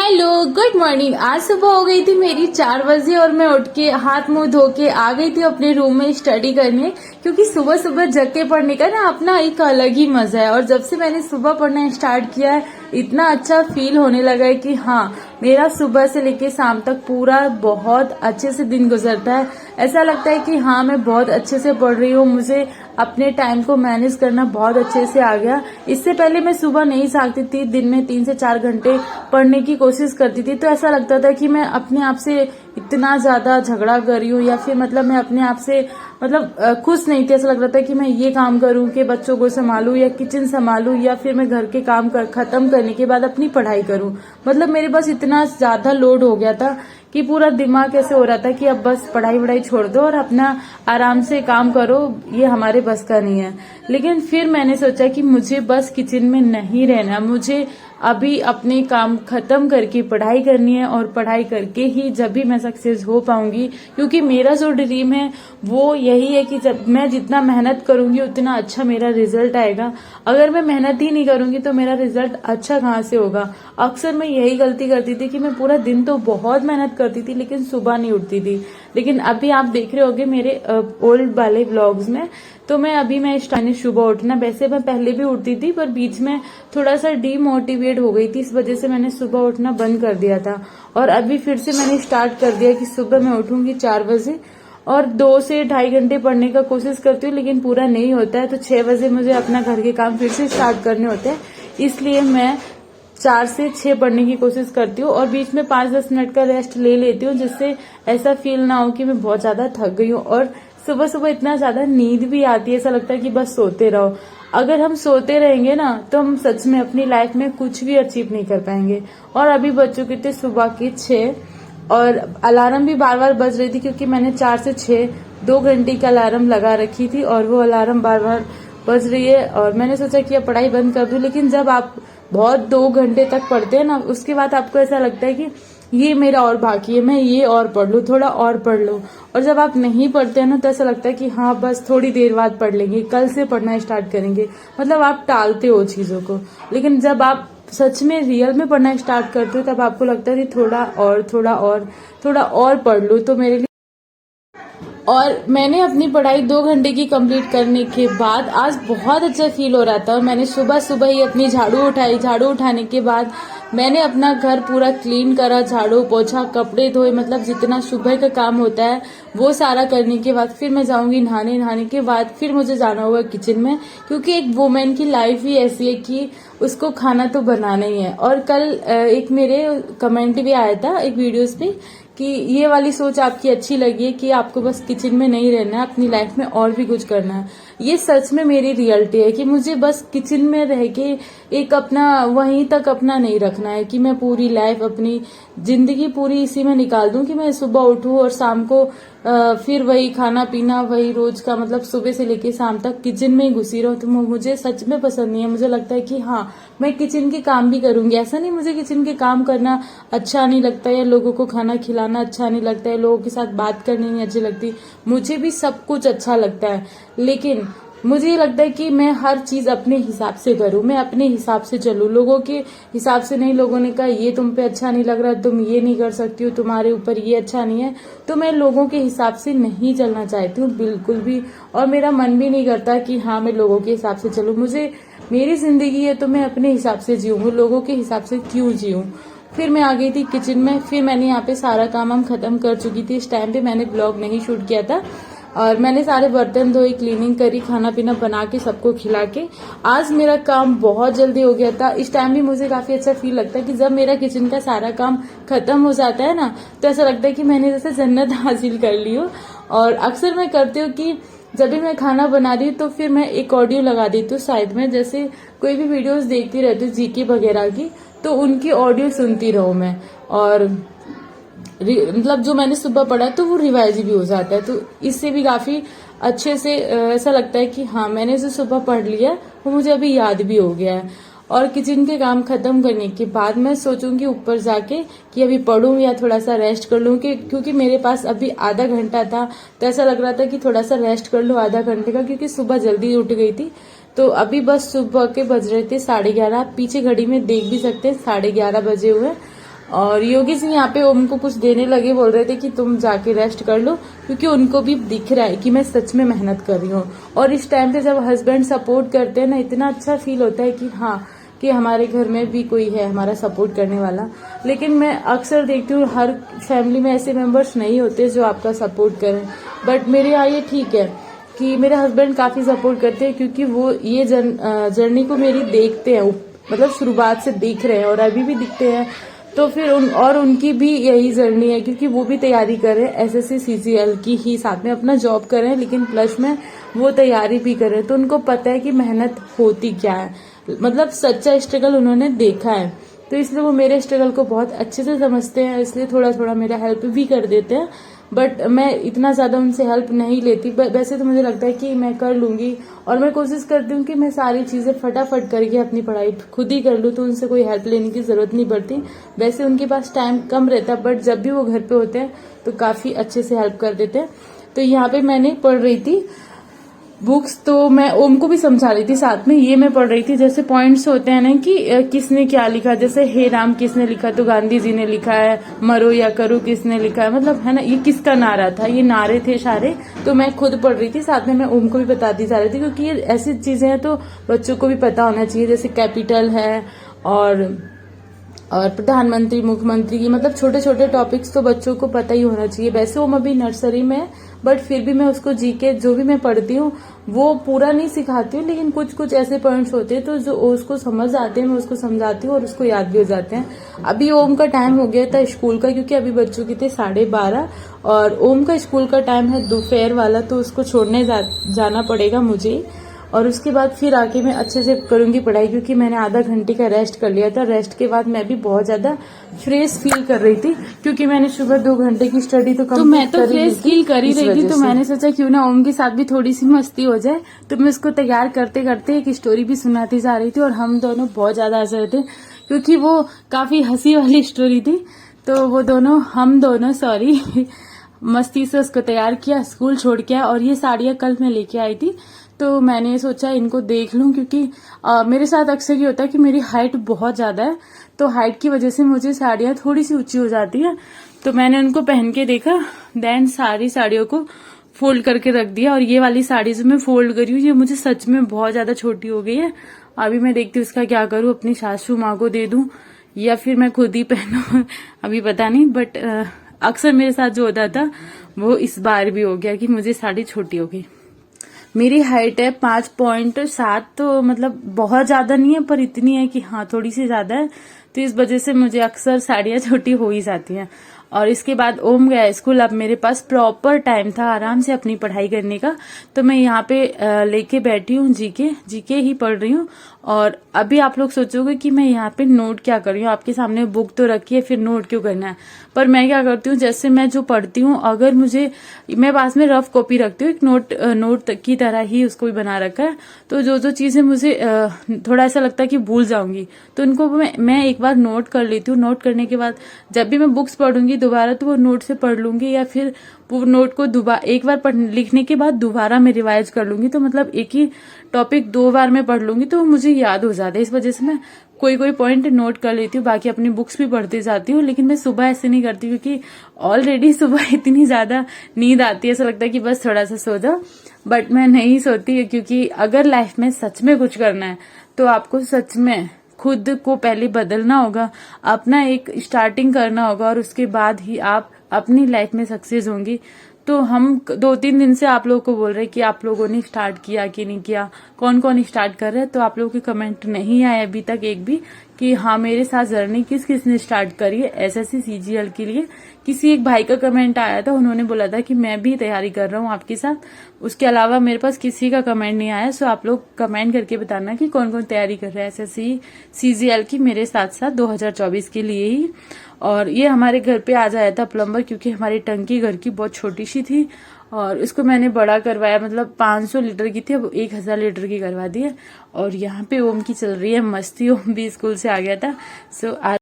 Hello good morning. आज सुबह हो गई थी मेरी 4 बजे और मैं उठ के हाथ मुंह धो के आ गई थी अपने रूम में स्टडी करने, क्योंकि सुबह सुबह जग के पढ़ने का ना अपना एक अलग ही मजा है। और जब से मैंने सुबह पढ़ना स्टार्ट किया है इतना अच्छा फील होने लगा है कि हाँ, मेरा सुबह से लेके शाम तक पूरा बहुत अच्छे से दिन गुजरता है। ऐसा लगता है कि हाँ, मैं बहुत अच्छे से पढ़ रही हूँ, मुझे अपने टाइम को मैनेज करना बहुत अच्छे से आ गया। इससे पहले मैं सुबह नहीं जागती थी, दिन में 3 से 4 घंटे पढ़ने की कोशिश करती थी, तो ऐसा लगता था कि मैं अपने आप से इतना ज्यादा झगड़ा कर रही हूँ, या फिर मतलब मैं अपने आप से खुश नहीं थी। ऐसा लग रहा था कि मैं ये काम करूँ कि बच्चों को संभालूं या किचन संभालूं, या फिर मैं घर के काम खत्म करने के बाद अपनी पढ़ाई करूं। मतलब मेरे पास इतना ज्यादा लोड हो गया था कि पूरा दिमाग ऐसे हो रहा था कि अब बस पढ़ाई वढ़ाई छोड़ दो और अपना आराम से काम करो, ये हमारे बस का नहीं है। लेकिन फिर मैंने सोचा कि मुझे बस किचन में नहीं रहना, मुझे अभी अपने काम खत्म करके पढ़ाई करनी है, और पढ़ाई करके ही जब भी मैं सक्सेस हो पाऊंगी। क्योंकि मेरा जो ड्रीम है वो यही है कि जब मैं जितना मेहनत करूंगी उतना अच्छा मेरा रिजल्ट आएगा। अगर मैं मेहनत ही नहीं करूंगी तो मेरा रिजल्ट अच्छा कहाँ से होगा। अक्सर मैं यही गलती करती थी कि मैं पूरा दिन तो बहुत मेहनत करती थी लेकिन सुबह नहीं उठती थी। लेकिन अभी आप देख रहे होगे मेरे ओल्ड वाले व्लॉग्स में, तो मैं स्टार्ट सुबह उठना, वैसे मैं पहले भी उठती थी पर बीच में थोड़ा सा डीमोटिवेट हो गई थी, इस वजह से मैंने सुबह उठना बंद कर दिया था। और अभी फिर से मैंने स्टार्ट कर दिया कि सुबह मैं उठूंगी 4 बजे और 2 से 2.5 घंटे पढ़ने का कोशिश करती हूँ, लेकिन पूरा नहीं होता है। तो 6 बजे मुझे अपना घर के काम फिर से स्टार्ट करने होते हैं, इसलिए मैं 4 से 6 पढ़ने की कोशिश करती हूँ और बीच में 5-10 मिनट का रेस्ट ले लेती हूँ, जिससे ऐसा फील ना हो कि मैं बहुत ज्यादा थक गई हूँ। और सुबह सुबह इतना ज्यादा नींद भी आती है, ऐसा लगता है कि बस सोते रहो। अगर हम सोते रहेंगे ना तो हम सच में अपनी लाइफ में कुछ भी अचीव नहीं कर पाएंगे। और अभी बज चुके थे सुबह के 6 और अलार्म भी बार बार बज रही थी, क्योंकि मैंने 4 से 6 2 घंटे की अलार्म लगा रखी थी और वो अलार्म बार बार बज रही है। और मैंने सोचा कि अब पढ़ाई बंद कर दूं, लेकिन जब आप बहुत 2 घंटे तक पढ़ते हैं ना, उसके बाद आपको ऐसा लगता है कि ये मेरा और बाकी है, मैं ये और पढ़ लूं, थोड़ा और पढ़ लूं। और जब आप नहीं पढ़ते हैं ना तो ऐसा लगता है कि हाँ, बस थोड़ी देर बाद पढ़ लेंगे, कल से पढ़ना स्टार्ट करेंगे। मतलब आप टालते हो चीजों को। लेकिन जब आप सच में रियल में पढ़ना स्टार्ट करते हो तब आपको लगता है कि थोड़ा और पढ़ लूं। तो मेरे लिए, और मैंने अपनी पढ़ाई 2 घंटे की कंप्लीट करने के बाद आज बहुत अच्छा फील हो रहा था। और मैंने सुबह सुबह ही अपनी झाड़ू उठाई, झाड़ू उठाने के बाद मैंने अपना घर पूरा क्लीन करा, झाड़ू पोछा, कपड़े धोए, मतलब जितना सुबह का काम होता है वो सारा करने के बाद फिर मैं जाऊंगी नहाने। नहाने के बाद फिर मुझे जाना होगा किचन में, क्योंकि एक वुमेन की लाइफ ही ऐसी है कि उसको खाना तो बनाना ही है। और कल एक मेरे कमेंट भी आया था एक वीडियोस पे कि ये वाली सोच आपकी अच्छी लगी है कि आपको बस किचन में नहीं रहना है, अपनी लाइफ में और भी कुछ करना है। ये सच में मेरी रियलिटी है कि मुझे बस किचन में रह के एक अपना वहीं तक अपना नहीं रखना है कि मैं पूरी लाइफ अपनी जिंदगी पूरी इसी में निकाल दूं कि मैं सुबह उठूं और शाम को फिर वही खाना पीना, वही रोज का, मतलब सुबह से लेके शाम तक किचन में ही घुसी रहूं। तो मुझे सच में पसंद नहीं है। मुझे लगता है कि हाँ, मैं किचन के काम भी करूंगी, ऐसा नहीं मुझे किचन के काम करना अच्छा नहीं लगता, या लोगों को खाना खिलाना अच्छा नहीं लगता है, लोगों के साथ बात करनी नहीं अच्छी लगती। मुझे भी सब कुछ अच्छा लगता है, लेकिन मुझे ये लगता है कि मैं हर चीज अपने हिसाब से करूं, मैं अपने हिसाब से चलूं, लोगों के हिसाब से नहीं। लोगों ने कहा ये तुम पे अच्छा नहीं लग रहा, तुम ये नहीं कर सकती हो, तुम्हारे ऊपर ये अच्छा नहीं है, तो मैं लोगों के हिसाब से नहीं चलना चाहती हूँ बिल्कुल भी। और मेरा मन भी नहीं करता कि हाँ, मैं लोगों के हिसाब से चलूं। मुझे, मेरी जिंदगी है तो मैं अपने हिसाब से जीऊँ, लोगों के हिसाब से क्यों जीऊँ। फिर मैं आ गई थी किचन में, फिर मैंने यहाँ पे सारा काम हम खत्म कर चुकी थी। इस टाइम पे मैंने ब्लॉग नहीं शूट किया था, और मैंने सारे बर्तन धोए, क्लीनिंग करी, खाना पीना बना के सबको खिला के आज मेरा काम बहुत जल्दी हो गया था। इस टाइम भी मुझे काफी अच्छा फील लगता है कि जब मेरा किचन का सारा काम खत्म हो जाता है ना, तो ऐसा लगता है कि मैंने जैसे जन्नत हासिल कर ली हो। और अक्सर मैं करती हूँ कि जब भी मैं खाना बना रही हूँ तो फिर मैं एक ऑडियो लगा देती हूँ साइड में, जैसे कोई भी वीडियोस देखती रहती हूँ जीके वगैरह की, तो उनकी ऑडियो सुनती रहूं मैं। और मतलब जो मैंने सुबह पढ़ा तो वो रिवाइज भी हो जाता है, तो इससे भी काफी अच्छे से ऐसा लगता है कि हाँ, मैंने जो सुबह पढ़ लिया वो मुझे अभी याद भी हो गया है। और किचन के काम खत्म करने के बाद मैं सोचूंगी ऊपर जाके कि अभी पढ़ूं या थोड़ा सा रेस्ट कर लूं, क्योंकि मेरे पास अभी आधा घंटा था, तो ऐसा लग रहा था कि थोड़ा सा रेस्ट कर लूं आधा घंटे का, क्योंकि सुबह जल्दी उठ गई थी। तो अभी बस सुबह के बज रहे थे 11:30, आप पीछे घड़ी में देख भी सकते हैं 11:30 बजे हुए। और योगी सिंह यहाँ पे ओम को कुछ देने लगे, बोल रहे थे कि तुम जाके रेस्ट कर लो, क्योंकि उनको भी दिख रहा है कि मैं सच में मेहनत कर रही हूँ। और इस टाइम पे जब हस्बैंड सपोर्ट करते हैं ना, इतना अच्छा फील होता है कि हाँ, कि हमारे घर में भी कोई है हमारा सपोर्ट करने वाला। लेकिन मैं अक्सर देखती हूँ हर फैमिली में ऐसे मेंबर्स नहीं होते जो आपका सपोर्ट करें, बट मेरे यहाँ ये ठीक है कि मेरे हस्बैंड काफी सपोर्ट करते हैं, क्योंकि वो ये जर्नी को मेरी देखते हैं, मतलब शुरुआत से देख रहे हैं और अभी भी दिखते हैं। तो फिर उनकी भी यही जर्नी है, क्योंकि वो भी तैयारी कर रहे हैं एसएससी सीजीएल की ही, साथ में अपना जॉब कर रहे हैं, लेकिन प्लस में वो तैयारी भी कर रहे हैं। तो उनको पता है कि मेहनत होती क्या है, मतलब सच्चा स्ट्रगल उन्होंने देखा है। तो इसलिए वो मेरे स्ट्रगल को बहुत अच्छे से समझते हैं, इसलिए थोड़ा थोड़ा मेरा हेल्प भी कर देते हैं। बट मैं इतना ज्यादा उनसे हेल्प नहीं लेती। वैसे तो मुझे लगता है कि मैं कर लूंगी, और मैं कोशिश करती हूँ कि मैं सारी चीजें फटाफट करके अपनी पढ़ाई खुद ही कर लूँ, तो उनसे कोई हेल्प लेने की जरूरत नहीं पड़ती। वैसे उनके पास टाइम कम रहता है, बट जब भी वो घर पे होते हैं तो काफी अच्छे से हेल्प कर देते हैं। तो यहाँ पे मैंने पढ़ रही थी बुक्स, तो मैं ओम को भी समझा रही थी साथ में। ये मैं पढ़ रही थी, जैसे पॉइंट्स होते हैं ना कि किसने क्या लिखा, जैसे हे राम किसने लिखा, तो गांधी जी ने लिखा है। मरो या करो किसने लिखा है, मतलब है ना, ये किसका नारा था, ये नारे थे सारे। तो मैं खुद पढ़ रही थी, साथ में मैं ओम को भी बताती जा रही थी, क्योंकि ये ऐसी चीजें हैं तो बच्चों को भी पता होना चाहिए। जैसे कैपिटल है और प्रधानमंत्री, मुख्यमंत्री की, मतलब छोटे छोटे टॉपिक्स तो बच्चों को पता ही होना चाहिए। वैसे वो अभी नर्सरी में है, बट फिर भी मैं उसको जीके जो भी मैं पढ़ती हूँ वो पूरा नहीं सिखाती हूँ, लेकिन कुछ कुछ ऐसे पॉइंट्स होते हैं तो जो उसको समझ आते हैं मैं उसको समझाती हूँ और उसको याद भी हो जाते हैं। अभी ओम का टाइम हो गया था स्कूल का, क्योंकि अभी बच्चों के थे 12:30 और ओम का स्कूल का टाइम है दोपहर वाला, तो उसको छोड़ने जाना पड़ेगा मुझे। और उसके बाद फिर आके मैं अच्छे से करूंगी पढ़ाई, क्योंकि मैंने आधा घंटे का रेस्ट कर लिया था। रेस्ट के बाद मैं भी बहुत ज्यादा फ्रेश फील कर रही थी, क्योंकि मैंने सुबह 2 घंटे की स्टडी तो मैं तो फ्रेश फील कर ही रही थी। तो मैंने सोचा क्यों ना ओम के साथ भी थोड़ी सी मस्ती हो जाए। तो मैं उसको तैयार करते करते एक स्टोरी भी सुनाती जा रही थी, और हम दोनों बहुत ज्यादा हंस रहे थे, क्योंकि वो काफी हंसी वाली स्टोरी थी। तो वो दोनों हम दोनों मस्ती से उसको तैयार किया, स्कूल छोड़ के आया। और ये साड़ियां कल मैं लेके आई थी, तो मैंने सोचा इनको देख लूं, क्योंकि मेरे साथ अक्सर ये होता है कि मेरी हाइट बहुत ज्यादा है, तो हाइट की वजह से मुझे साड़ियां थोड़ी सी ऊंची हो जाती है। तो मैंने उनको पहन के देखा, देन सारी साड़ियों को फोल्ड करके रख दिया। और ये वाली साड़ी जो मैं फोल्ड करी हूँ, ये मुझे सच में बहुत ज्यादा छोटी हो गई है। अभी मैं देखती हूँ इसका क्या करूँ, अपनी सासू माँ को दे दूं या फिर मैं खुद ही पहनूं, अभी पता नहीं। बट अक्सर मेरे साथ जो होता था वो इस बार भी हो गया कि मुझे साड़ी छोटी हो गई। मेरी हाइट है 5.7, तो मतलब बहुत ज्यादा नहीं है, पर इतनी है कि हाँ थोड़ी सी ज्यादा है। तो इस वजह से मुझे अक्सर साड़ियां छोटी हो ही जाती हैं। और इसके बाद ओम गया स्कूल। अब मेरे पास प्रॉपर टाइम था आराम से अपनी पढ़ाई करने का, तो मैं यहाँ पे लेके बैठी हूँ, जीके ही पढ़ रही हूँ। और अभी आप लोग सोचोगे कि मैं यहाँ पे नोट क्या कर रही हूँ, आपके सामने बुक तो रखी है, फिर नोट क्यों करना है। पर मैं क्या करती हूँ, जैसे मैं जो पढ़ती हूँ, अगर मैं पास में रफ कॉपी रखती हूँ, एक नोट की तरह ही उसको भी बना रखा है। तो जो चीजें मुझे थोड़ा ऐसा लगता है कि भूल जाऊंगी, तो उनको मैं एक बार नोट कर लेती हूँ। नोट करने के बाद जब भी मैं बुक्स पढ़ूंगी दोबारा, तो वो नोट से पढ़ लूंगी, या फिर वो नोट को एक बार लिखने के बाद दोबारा मैं रिवाइज कर लूंगी। तो मतलब एक ही टॉपिक 2 बार मैं पढ़ लूंगी तो मुझे याद हो जाता है। इस वजह से मैं कोई पॉइंट नोट कर लेती हूँ, बाकी अपनी बुक्स भी पढ़ती जाती हूँ। लेकिन मैं सुबह ऐसे नहीं करती, क्योंकि ऑलरेडी सुबह इतनी ज्यादा नींद आती है, ऐसा लगता है कि बस थोड़ा सा सो जाओ। बट मैं नहीं सोती, क्योंकि अगर लाइफ में सच में कुछ करना है तो आपको सच में खुद को पहले बदलना होगा, अपना एक स्टार्टिंग करना होगा, और उसके बाद ही आप अपनी लाइफ में सक्सेस होंगी। तो हम 2-3 दिन से आप लोगों को बोल रहे हैं कि आप लोगों ने स्टार्ट किया कि नहीं किया, कौन कौन स्टार्ट कर रहे हैं। तो आप लोगों के कमेंट नहीं आए अभी तक एक भी कि हाँ मेरे साथ जर्नी किस ने स्टार्ट करी है एसएससी सीजीएल के लिए। किसी एक भाई का कमेंट आया था, उन्होंने बोला था कि मैं भी तैयारी कर रहा हूँ आपके साथ। उसके अलावा मेरे पास किसी का कमेंट नहीं आया। सो आप लोग कमेंट करके बताना कि कौन कौन तैयारी कर रहा है एसएससी सीजीएल की मेरे साथ साथ 2024 के लिए ही। और ये हमारे घर पे आ जाया था प्लम्बर, क्योंकि हमारी टंकी घर की बहुत छोटी सी थी और इसको मैंने बड़ा करवाया, मतलब 500 लीटर की थी, अब 1000 लीटर की करवा दी है। और यहाँ पे ओम की चल रही है मस्ती, ओम भी स्कूल से आ गया था। सो